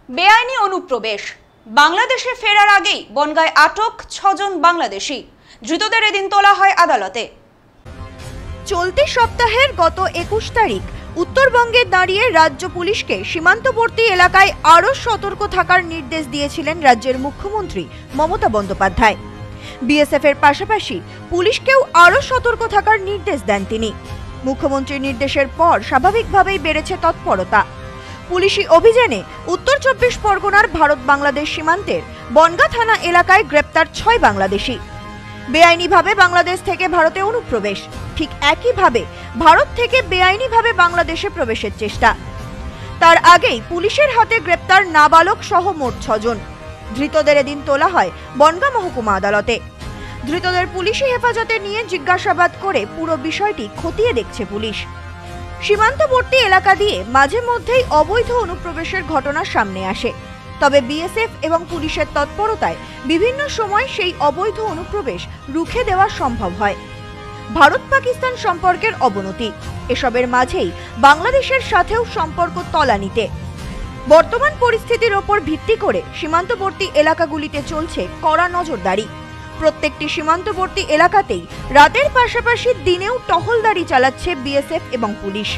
বেআইনি অনুপ্রবেশ। বাংলাদেশে ফেরার আগেই বনগাঁয় আটক 6 জন বাংলাদেশি। ধৃতদের এদিন তোলা হয় আদালতে। চলতি সপ্তাহের গত 21 তারিখ উত্তরবঙ্গে দাঁড়িয়ে রাজ্য পুলিশকে সীমান্তবর্তী এলাকায় আরও সতর্ক থাকার নির্দেশ দিয়েছিলেন রাজ্যের মুখ্যমন্ত্রী মমতা বন্দ্যোপাধ্যায়। বিএসএফ এর পাশাপাশি পুলিশকেও আরও সতর্ক থাকার নির্দেশ দেন তিনি। মুখ্যমন্ত্রীর নির্দেশের পর স্বাভাবিকভাবেই বেড়েছে তৎপরতা। পুলিশি অভিযানে উত্তর 24 পরগনার ভারত বাংলাদেশ সীমান্তের বনগাঁ থানা এলাকায় গ্রেপ্তার 6 বাংলাদেশি। বেআইনিভাবে বাংলাদেশ থেকে ভারতে অনুপ্রবেশ, ঠিক একইভাবে ভারত থেকে বেআইনিভাবে বাংলাদেশে প্রবেশের চেষ্টা। তার আগেই পুলিশের হাতে গ্রেপ্তার নাবালক সহ মোট 6 জন। ধৃতদের এদিন তোলা হয় বনগাঁ মহকুমা আদালতে। ধৃতদের পুলিশি হেফাজতে নিয়ে জিজ্ঞাসাবাদ করে পুরো বিষয়টি খতিয়ে দেখছে পুলিশ। সীমান্তবর্তী এলাকা দিয়ে মাঝে মধ্যেই অবৈধ অনুপ্রবেশের ঘটনা সামনে আসে, তবে বিএসএফ এবং পুলিশের তৎপরতায় বিভিন্ন সময় সেই অবৈধ অনুপ্রবেশ রুখে দেওয়া সম্ভব হয়। ভারত পাকিস্তান সম্পর্কের অবনতি, এসবের মাঝেই বাংলাদেশের সাথেও সম্পর্ক তলানিতে। বর্তমান পরিস্থিতির ওপর ভিত্তি করে সীমান্তবর্তী এলাকাগুলিতে চলছে কড়া নজরদারি। প্রত্যেকটি সীমান্তবর্তী এলাকাতেই রাতের পাশাপাশি দিনেও টহলদারি চালাচ্ছে বিএসএফ এবং পুলিশ।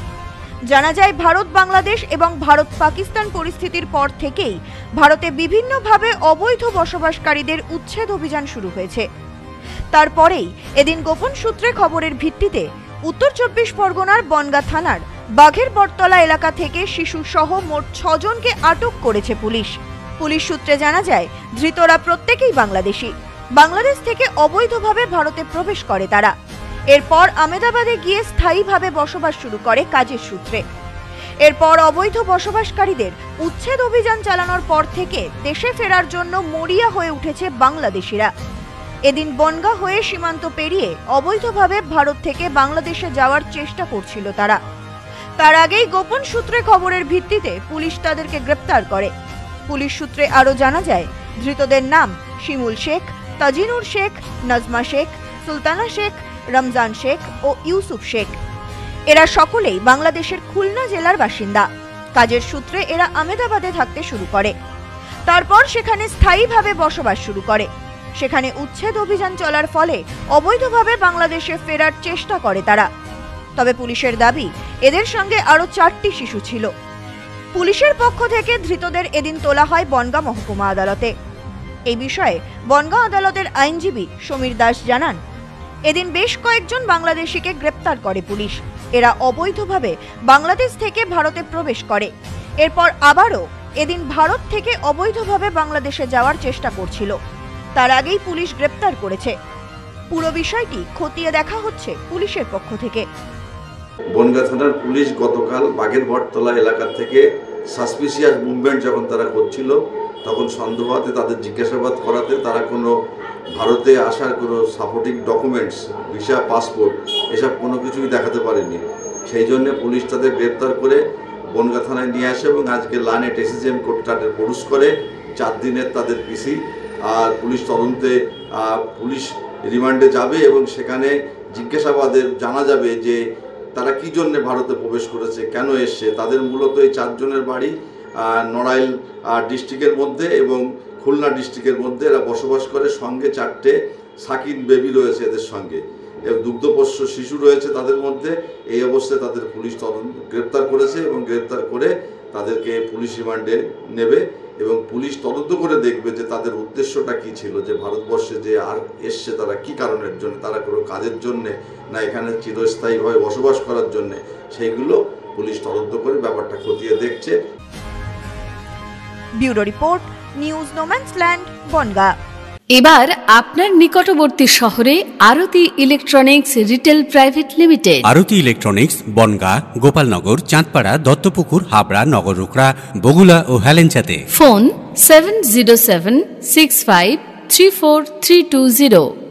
জানা যায়, ভারত বাংলাদেশ এবং ভারত পাকিস্তান পরিস্থিতির পর থেকেই ভারতে বিভিন্নভাবে অবৈধ বসবাসকারীদের উচ্ছেদ অভিযান শুরু হয়েছে। তারপরেই এদিন গোপন সূত্রে খবরের ভিত্তিতে উত্তর 24 পরগনার বনগাঁ থানার বাঘের বটতলা এলাকা থেকে শিশু সহ মোট 6 জনকে আটক করেছে পুলিশ। পুলিশ সূত্রে জানা যায়, ধৃতরা প্রত্যেকেই বাংলাদেশি। বাংলাদেশ থেকে অবৈধভাবে ভারতে প্রবেশ করে তারা। এরপর আহমেদাবাদে গিয়ে স্থায়ীভাবে বসবাস শুরু করে কাজের সূত্রে। এরপর অবৈধ বসবাসকারীদের উচ্ছেদ অভিযান চালানোর পর থেকে দেশে ফেরার জন্য মরিয়া হয়ে উঠেছে বাংলাদেশিরা। এদিন বনগাঁ হয়ে সীমান্ত পেরিয়ে অবৈধভাবে ভারত থেকে বাংলাদেশে যাওয়ার চেষ্টা করছিল তারা। তার আগেই গোপন সূত্রে খবরের ভিত্তিতে পুলিশ তাদেরকে গ্রেপ্তার করে। পুলিশ সূত্রে আরও জানা যায়, ধৃতদের নাম শিমুল শেখ, তাজিনুর শেখ, নাজমা শেখ, সুলতানা শেখ, রমজান শেখ ও ইউসুফ শেখ। এরা সকলেই বাংলাদেশের খুলনা জেলার বাসিন্দা। কাজের সূত্রে এরা আহমেদাবাদে থাকতে শুরু করে। তারপর সেখানে স্থায়ীভাবে বসবাস শুরু করে। সেখানে উচ্ছেদ অভিযান চলার ফলে অবৈধভাবে বাংলাদেশে ফেরার চেষ্টা করে তারা। তবে পুলিশের দাবি, এদের সঙ্গে আরও 4টি শিশু ছিল। পুলিশের পক্ষ থেকে ধৃতদের এদিন তোলা হয় বনগাঁ মহকুমা আদালতে। এই বিষয়ে বনগাঁ আদালতের আইনজীবী সমীর দাস জানান, এদিন বেশ কয়েকজন বাংলাদেশিকে গ্রেপ্তার করে পুলিশ। এরা অবৈধভাবে বাংলাদেশ থেকে ভারতে প্রবেশ করে। এরপর আবারও এদিন ভারত থেকে অবৈধভাবে বাংলাদেশে যাওয়ার চেষ্টা করছিল। তার আগেই পুলিশ গ্রেপ্তার করেছে। পুরো বিষয়টি খতিয়ে দেখা হচ্ছে পুলিশের পক্ষ থেকে। বনগাঁ থানার পুলিশ গতকাল বাঘের বটতলা এলাকা থেকে সাসপিসিয়াস মুভমেন্ট যখন তারা করছিল, তখন সন্দেহতে তাদের জিজ্ঞাসাবাদ করাতে তারা কোনো ভারতে আসার কোনো সাপোর্টিং ডকুমেন্টস, ভিসা, পাসপোর্ট এসব কোনো কিছুই দেখাতে পারেনি। সেই জন্য পুলিশ তাদের গ্রেপ্তার করে বনগাঁ থানায় নিয়ে আসে এবং আজকে লানে এসিজিএম কোর্ট তাদের প্রডিউস করে 4 দিনের তাদের পিসি। আর পুলিশ তদন্তে পুলিশ রিমান্ডে যাবে এবং সেখানে জিজ্ঞাসাবাদের জানা যাবে যে তারা কী জন্যে ভারতে প্রবেশ করেছে, কেন এসছে। তাদের মূলত এই 4 জনের বাড়ি নড়াইল ডিস্ট্রিক্টের মধ্যে এবং খুলনা ডিস্ট্রিক্টের মধ্যে এরা বসবাস করে। সঙ্গে 4টে সাকিন বেবি রয়েছে এদের সঙ্গে, দুগ্ধপোষ্য শিশু রয়েছে তাদের মধ্যে। এই অবস্থায় তাদের পুলিশ গ্রেপ্তার করেছে এবং গ্রেপ্তার করে তাদেরকে পুলিশ রিমান্ডে নেবে এবং পুলিশ তদন্ত করে দেখবে যে তাদের উদ্দেশ্যটা কী ছিল, যে ভারতবর্ষে যে আর এসছে তারা কী কারণের জন্য, তারা কোনো কাজের জন্যে না এখানে চিরস্থায়ীভাবে বসবাস করার জন্যে, সেইগুলো পুলিশ তদন্ত করে ব্যাপারটা খতিয়ে দেখছে। Bureau report, news no man's land, Bongaon. এবার আপনার নিকটবর্তী শহরে Aarti electronics retail private limited. Aarti electronics Bongaon, Gopalnagar, Chandpara, Duttapukur, Habra, Nagarukhra, Bagula ও হেলেঞ্চাতে। ফোন 7076534320।